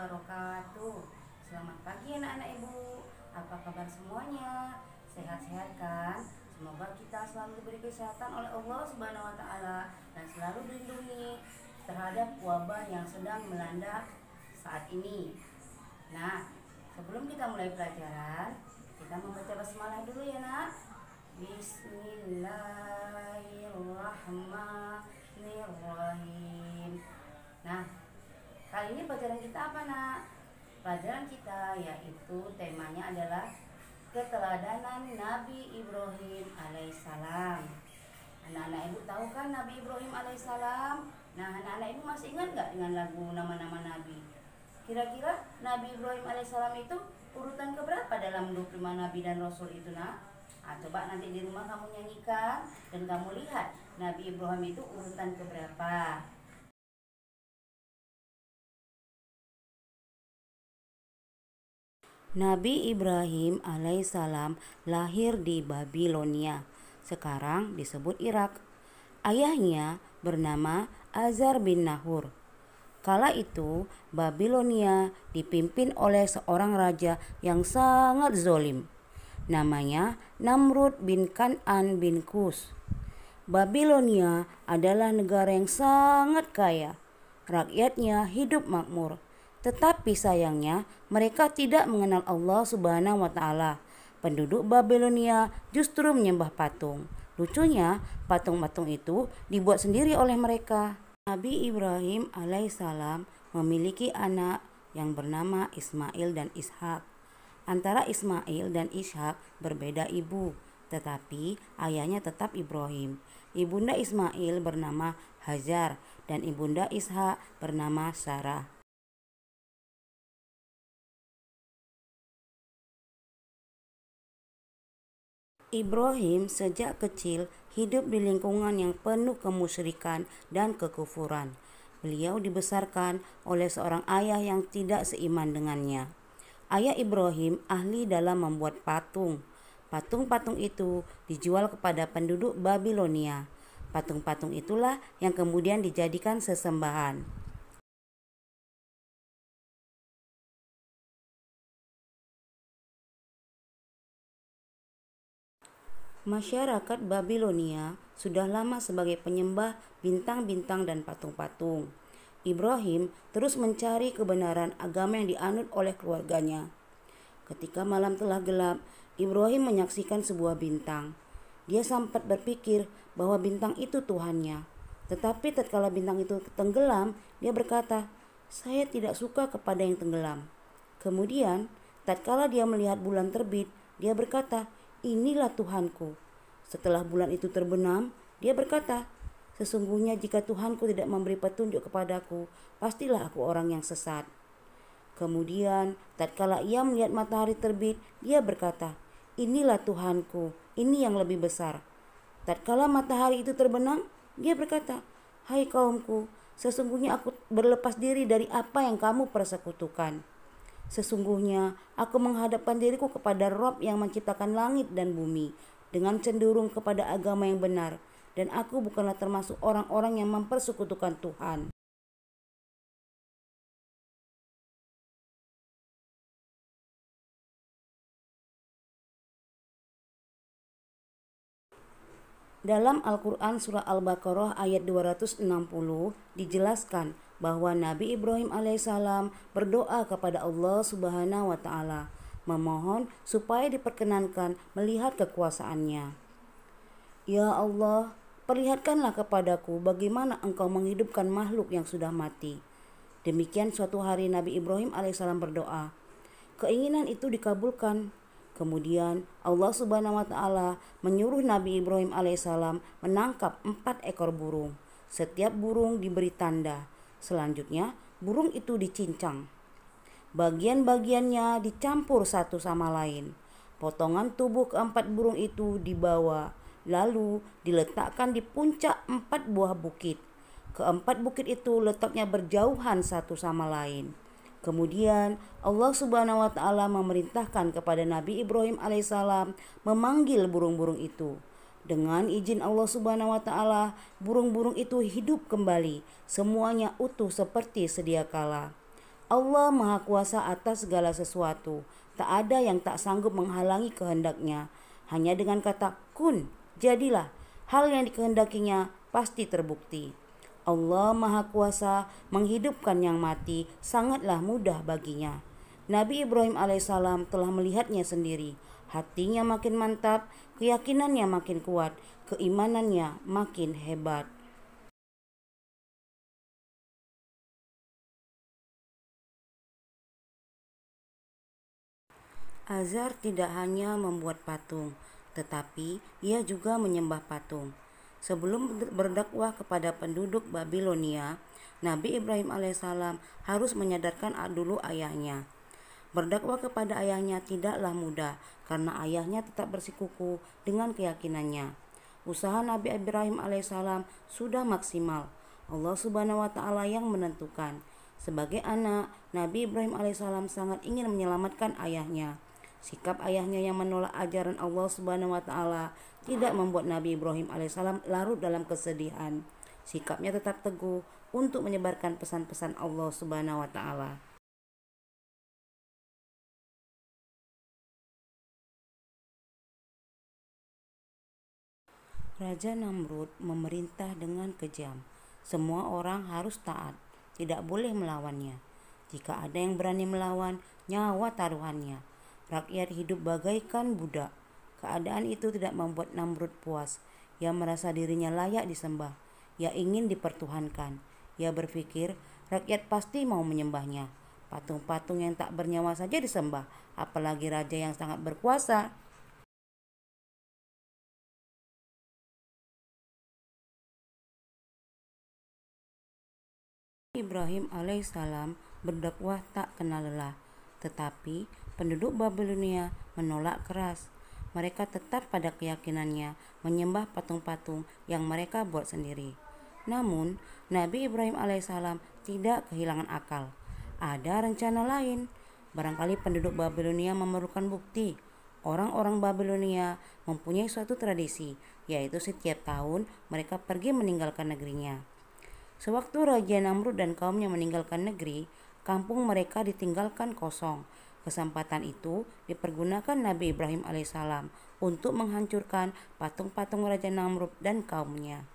wabarakatuh. Selamat pagi anak-anak ibu. Apa kabar semuanya? Sehat-sehat kan? Semoga kita selalu diberi kesehatan oleh Allah Subhanahu wa taala dan selalu dilindungi terhadap wabah yang sedang melanda saat ini. Nah, sebelum kita mulai pelajaran, kita membaca basmalah dulu ya, Nak. Bismillahirrahmanirrahim. Nah, kali ini pelajaran kita apa, Nak? Pelajaran kita yaitu temanya adalah keteladanan Nabi Ibrahim alaihissalam. Anak-anak ibu tahu kan Nabi Ibrahim alaihissalam? Nah, anak-anak ibu masih ingat nggak dengan lagu nama-nama Nabi? Kira-kira Nabi Ibrahim alaihissalam itu urutan keberapa dalam 25 Nabi dan Rasul itu, Nak? Coba nanti di rumah kamu nyanyikan dan kamu lihat Nabi Ibrahim itu urutan keberapa. Nabi Ibrahim alaihissalam lahir di Babilonia, sekarang disebut Irak. Ayahnya bernama Azar bin Nahur. Kala itu Babilonia dipimpin oleh seorang raja yang sangat zolim. Namanya Namrud bin Kan'an bin Kus. Babilonia adalah negara yang sangat kaya. Rakyatnya hidup makmur. Tetapi sayangnya mereka tidak mengenal Allah Subhanahu wa taala. Penduduk Babilonia justru menyembah patung. Lucunya, patung-patung itu dibuat sendiri oleh mereka. Nabi Ibrahim alaihissalam memiliki anak yang bernama Ismail dan Ishak. Antara Ismail dan Ishak berbeda ibu, tetapi ayahnya tetap Ibrahim. Ibunda Ismail bernama Hajar dan ibunda Ishak bernama Sarah. Ibrahim sejak kecil hidup di lingkungan yang penuh kemusyrikan dan kekufuran. Beliau dibesarkan oleh seorang ayah yang tidak seiman dengannya. Ayah Ibrahim ahli dalam membuat patung. Patung-patung itu dijual kepada penduduk Babilonia. Patung-patung itulah yang kemudian dijadikan sesembahan. Masyarakat Babilonia sudah lama sebagai penyembah bintang-bintang dan patung-patung. Ibrahim terus mencari kebenaran agama yang dianut oleh keluarganya. Ketika malam telah gelap, Ibrahim menyaksikan sebuah bintang. Dia sempat berpikir bahwa bintang itu Tuhannya. Tetapi tatkala bintang itu tenggelam, dia berkata, "Saya tidak suka kepada yang tenggelam." Kemudian, tatkala dia melihat bulan terbit, dia berkata, "Inilah Tuhanku." Setelah bulan itu terbenam, dia berkata, "Sesungguhnya jika Tuhanku tidak memberi petunjuk kepadaku, pastilah aku orang yang sesat." Kemudian, tatkala ia melihat matahari terbit, dia berkata, "Inilah Tuhanku, ini yang lebih besar." Tatkala matahari itu terbenam, dia berkata, "Hai kaumku, sesungguhnya aku berlepas diri dari apa yang kamu persekutukan. Sesungguhnya aku menghadapkan diriku kepada Rob yang menciptakan langit dan bumi dengan cenderung kepada agama yang benar, dan aku bukanlah termasuk orang-orang yang mempersekutukan Tuhan." Dalam Al-Quran Surah Al-Baqarah ayat 260 dijelaskan bahwa Nabi Ibrahim alaihissalam berdoa kepada Allah Subhanahu wa taala, memohon supaya diperkenankan melihat kekuasaannya. "Ya Allah, perlihatkanlah kepadaku bagaimana Engkau menghidupkan makhluk yang sudah mati." Demikian suatu hari Nabi Ibrahim alaihissalam berdoa. Keinginan itu dikabulkan. Kemudian Allah Subhanahu wa taala menyuruh Nabi Ibrahim alaihissalam menangkap 4 ekor burung. Setiap burung diberi tanda. Selanjutnya burung itu dicincang. Bagian-bagiannya dicampur satu sama lain. Potongan tubuh keempat burung itu dibawa, lalu diletakkan di puncak 4 buah bukit. Keempat bukit itu letaknya berjauhan satu sama lain. Kemudian Allah Subhanahu wa taala memerintahkan kepada Nabi Ibrahim alaihissalam memanggil burung-burung itu. Dengan izin Allah Subhanahu wa taala, burung-burung itu hidup kembali, semuanya utuh seperti sedia kala. Allah Maha Kuasa atas segala sesuatu. Tak ada yang tak sanggup menghalangi kehendaknya. Hanya dengan kata kun, jadilah. Hal yang dikehendakinya pasti terbukti. Allah Maha Kuasa menghidupkan yang mati sangatlah mudah baginya. Nabi Ibrahim alaihissalam telah melihatnya sendiri. Hatinya makin mantap, keyakinannya makin kuat, keimanannya makin hebat. Azar tidak hanya membuat patung, tetapi ia juga menyembah patung. Sebelum berdakwah kepada penduduk Babilonia, Nabi Ibrahim alaihissalam harus menyadarkan dulu ayahnya. Berdakwah kepada ayahnya tidaklah mudah karena ayahnya tetap bersikukuh dengan keyakinannya. Usaha Nabi Ibrahim alaihissalam sudah maksimal. Allah Subhanahu wa taala yang menentukan. Sebagai anak, Nabi Ibrahim alaihissalam sangat ingin menyelamatkan ayahnya. Sikap ayahnya yang menolak ajaran Allah Subhanahu wa taala tidak membuat Nabi Ibrahim alaihissalam larut dalam kesedihan. Sikapnya tetap teguh untuk menyebarkan pesan-pesan Allah Subhanahu wa taala. Raja Namrud memerintah dengan kejam. Semua orang harus taat, tidak boleh melawannya. Jika ada yang berani melawan, nyawa taruhannya. Rakyat hidup bagaikan budak. Keadaan itu tidak membuat Namrud puas. Ia merasa dirinya layak disembah. Ia ingin dipertuhankan. Ia berpikir rakyat pasti mau menyembahnya. Patung-patung yang tak bernyawa saja disembah, apalagi raja yang sangat berkuasa. Ibrahim alaihissalam berdakwah tak kenal lelah, tetapi penduduk Babilonia menolak keras. Mereka tetap pada keyakinannya menyembah patung-patung yang mereka buat sendiri. Namun, Nabi Ibrahim alaihissalam tidak kehilangan akal. Ada rencana lain. Barangkali penduduk Babilonia memerlukan bukti. Orang-orang Babilonia mempunyai suatu tradisi, yaitu setiap tahun mereka pergi meninggalkan negerinya. Sewaktu Raja Namrud dan kaumnya meninggalkan negeri, kampung mereka ditinggalkan kosong. Kesempatan itu dipergunakan Nabi Ibrahim alaihissalam untuk menghancurkan patung-patung Raja Namrud dan kaumnya.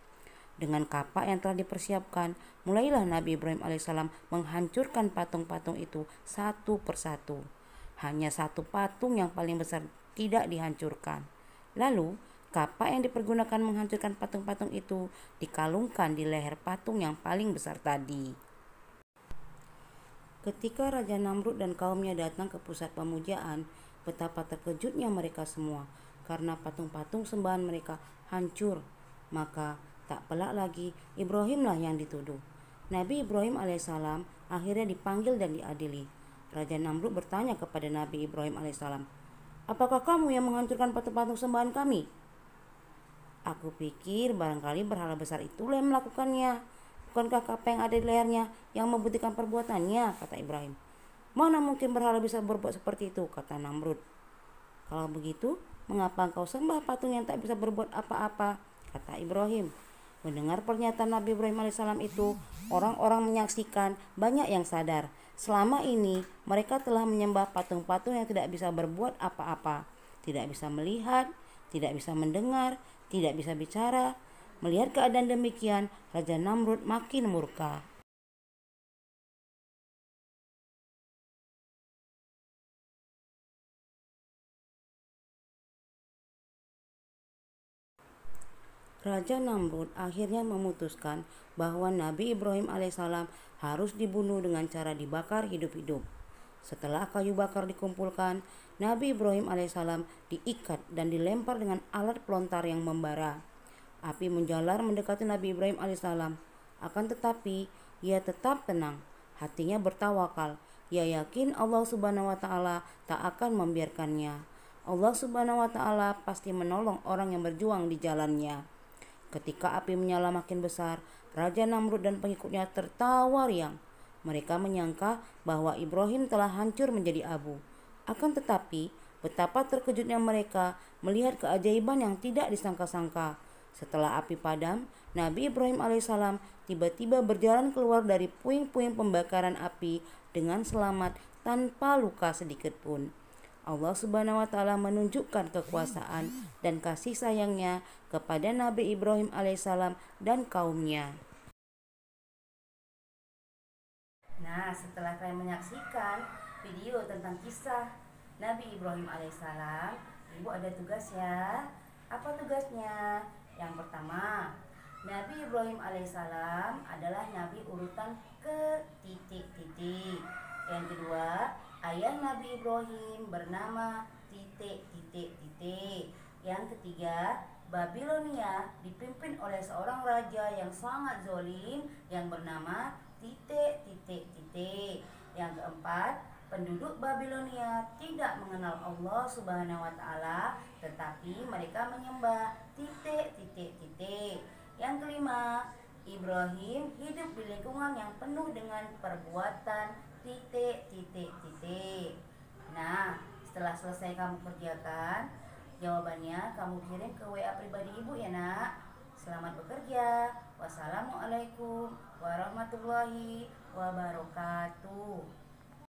Dengan kapak yang telah dipersiapkan, mulailah Nabi Ibrahim alaihissalam menghancurkan patung-patung itu satu persatu. Hanya satu patung yang paling besar tidak dihancurkan. Lalu, kapak yang dipergunakan menghancurkan patung-patung itu dikalungkan di leher patung yang paling besar tadi. Ketika Raja Namrud dan kaumnya datang ke pusat pemujaan, betapa terkejutnya mereka semua karena patung-patung sembahan mereka hancur. Maka tak pelak lagi Ibrahimlah yang dituduh. Nabi Ibrahim alaihissalam akhirnya dipanggil dan diadili. Raja Namrud bertanya kepada Nabi Ibrahim alaihissalam, "Apakah kamu yang menghancurkan patung-patung sembahan kami?" "Aku pikir barangkali berhala besar itulah yang melakukannya. Bukankah kapak yang ada di lehernya yang membuktikan perbuatannya?" kata Ibrahim. "Mana mungkin berhala bisa berbuat seperti itu?" kata Namrud. "Kalau begitu, mengapa engkau sembah patung yang tak bisa berbuat apa-apa?" kata Ibrahim. Mendengar pernyataan Nabi Ibrahim alaihissalam itu, orang-orang menyaksikan banyak yang sadar. Selama ini mereka telah menyembah patung-patung yang tidak bisa berbuat apa-apa, tidak bisa melihat, tidak bisa mendengar, tidak bisa bicara. Melihat keadaan demikian, Raja Namrud makin murka. Raja Namrud akhirnya memutuskan bahwa Nabi Ibrahim alaihissalam harus dibunuh dengan cara dibakar hidup-hidup. Setelah kayu bakar dikumpulkan, Nabi Ibrahim alaihissalam diikat dan dilempar dengan alat pelontar yang membara. Api menjalar mendekati Nabi Ibrahim alaihissalam. Akan tetapi, ia tetap tenang. Hatinya bertawakal. Ia yakin Allah Subhanahu wa taala tak akan membiarkannya. Allah Subhanahu wa taala pasti menolong orang yang berjuang di jalannya. Ketika api menyala makin besar, Raja Namrud dan pengikutnya tertawa riang. Mereka menyangka bahwa Ibrahim telah hancur menjadi abu. Akan tetapi, betapa terkejutnya mereka melihat keajaiban yang tidak disangka-sangka. Setelah api padam, Nabi Ibrahim alaihissalam tiba-tiba berjalan keluar dari puing-puing pembakaran api dengan selamat tanpa luka sedikit pun. Allah Subhanahu wa taala menunjukkan kekuasaan dan kasih sayangnya kepada Nabi Ibrahim alaihissalam dan kaumnya. Nah, setelah kalian menyaksikan video tentang kisah Nabi Ibrahim alaihissalam, Ibu ada tugas ya. Apa tugasnya? Yang pertama, Nabi Ibrahim alaihissalam adalah nabi urutan ke titik-titik. Yang kedua, ayah Nabi Ibrahim bernama titik-titik-titik. Yang ketiga, Babilonia dipimpin oleh seorang raja yang sangat zalim yang bernama titik-titik-titik. Yang keempat, penduduk Babilonia tidak mengenal Allah Subhanahu wa taala, tetapi mereka menyembah titik-titik-titik. Yang kelima, Ibrahim hidup di lingkungan yang penuh dengan perbuatan titik-titik-titik. Nah, setelah selesai kamu kerjakan, jawabannya kamu kirim ke WA pribadi Ibu ya, Nak. Selamat bekerja. Wassalamualaikum warahmatullahi wabarakatuh.